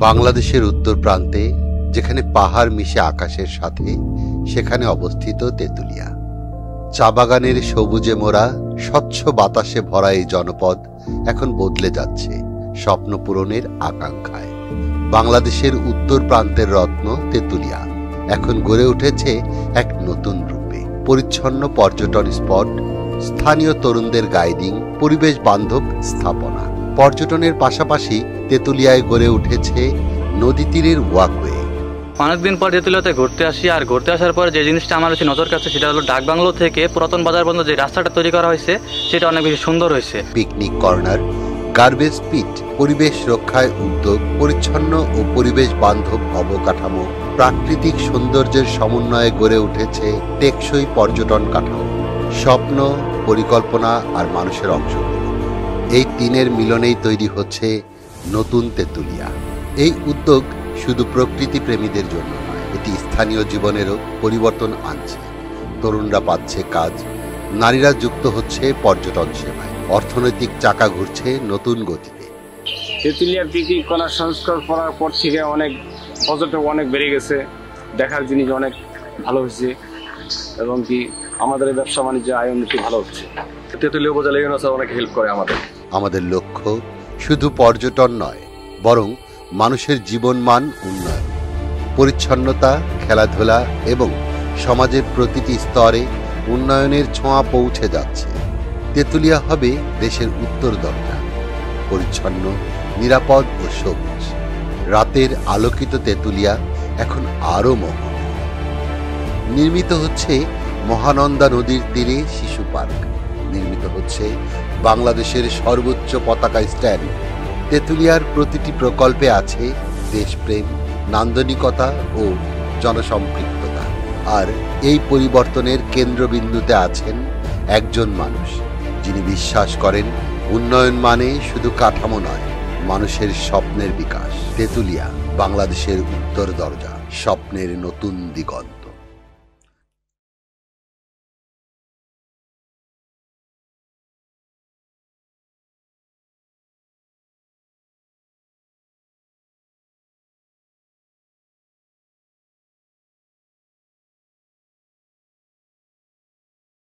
বাংলাদেশের উত্তর প্রান্তে, যেখানে পাহাড় মিশে আকাশের সাথে, সেখানে অবস্থিত তেঁতুলিয়া। চা বাগানের সবুজে মোড়া, স্বচ্ছ বাতাসে ভরা এই জনপদ এখন বদলে যাচ্ছে স্বপ্ন পূরণের আকাঙ্ক্ষায়। বাংলাদেশের উত্তর প্রান্তের রত্ন তেঁতুলিয়া এখন গড়ে উঠেছে এক নতুন রূপে। পরিচ্ছন্ন পর্যটন স্পট, স্থানীয় তরুণদের গাইডিং, পরিবেশ বান্ধব স্থাপনা। পর্যটনের পাশাপাশি তেঁতুলিয়ায় গড়ে উঠেছে নদী তীরের ওয়াকওয়ে। অনেকদিন পর তেঁতুলিয়াতে ঘুরতে আসি, আর ঘুরতে আসার পরে যে জিনিসটা আমার হচ্ছে নজর কাছে, সেটা হলো ডাকবাংলো থেকে পুরাতন বাজার পর্যন্ত যে রাস্তাটা তৈরি করা হয়েছে, সেটা অনেক বেশি সুন্দর হয়েছে। পিকনিক কর্নার, গার্বেজ পিট, পরিবেশ রক্ষায় উদ্যোগ, পরিচ্ছন্ন ও পরিবেশ বান্ধব অবকাঠামো, প্রাকৃতিক সৌন্দর্যের সমন্বয়ে গড়ে উঠেছে টেকসই পর্যটন কাঠামো। স্বপ্ন, পরিকল্পনা আর মানুষের অংশগ্রহণ, এই তিনের মিলনেই তৈরি হচ্ছে নতুন তেঁতুলিয়া। এই উদ্যোগ শুধু প্রকৃতি প্রেমীদের জন্য নয়, এটি স্থানীয় জীবনেরও পরিবর্তন আনছে। তরুণরা পাচ্ছে কাজ, নারীরা যুক্ত হচ্ছে পর্যটন সেবায়, অর্থনৈতিক চাকা ঘুরছে নতুন গতিতে। তেঁতুলিয়া পিকনিক করার সংস্কার করার পর থেকে অনেক পর্যটক অনেক বেড়ে গেছে, দেখার জিনিস অনেক ভালো হয়েছে, এবং কি আমাদের ব্যবসা বাণিজ্য আয় উন্নতি ভালো হচ্ছে। তেঁতুলিয়া উপজেলা ইউনিয়ন অনেক হেল্প করে আমাদের লক্ষ্য শুধু পর্যটন নয়, বরং মানুষের জীবনমান উন্নয়ন। পরিচ্ছন্নতা, খেলাধুলা এবং সমাজের প্রতিটি স্তরে উন্নয়নের ছোঁয়া পৌঁছে যাচ্ছে। তেঁতুলিয়া হবে দেশের উত্তর দরজা, পরিচ্ছন্ন, নিরাপদ ও সবুজ। রাতের আলোকিত তেঁতুলিয়া এখন আরও মোহনীয়। নির্মিত হচ্ছে মহানন্দা নদীর তীরে শিশু পার্ক, নির্মিত হচ্ছে বাংলাদেশের সর্বোচ্চ পতাকা স্ট্যান্ড। তেঁতুলিয়ার প্রতিটি প্রকল্পে আছে দেশপ্রেম, নান্দনিকতা ও জনসম্পৃক্ততা। আর এই পরিবর্তনের কেন্দ্রবিন্দুতে আছেন একজন মানুষ, যিনি বিশ্বাস করেন উন্নয়ন মানে শুধু কাঠামো নয়, মানুষের স্বপ্নের বিকাশ। তেঁতুলিয়া, বাংলাদেশের উত্তর দরজা, স্বপ্নের নতুন দিগন্ত।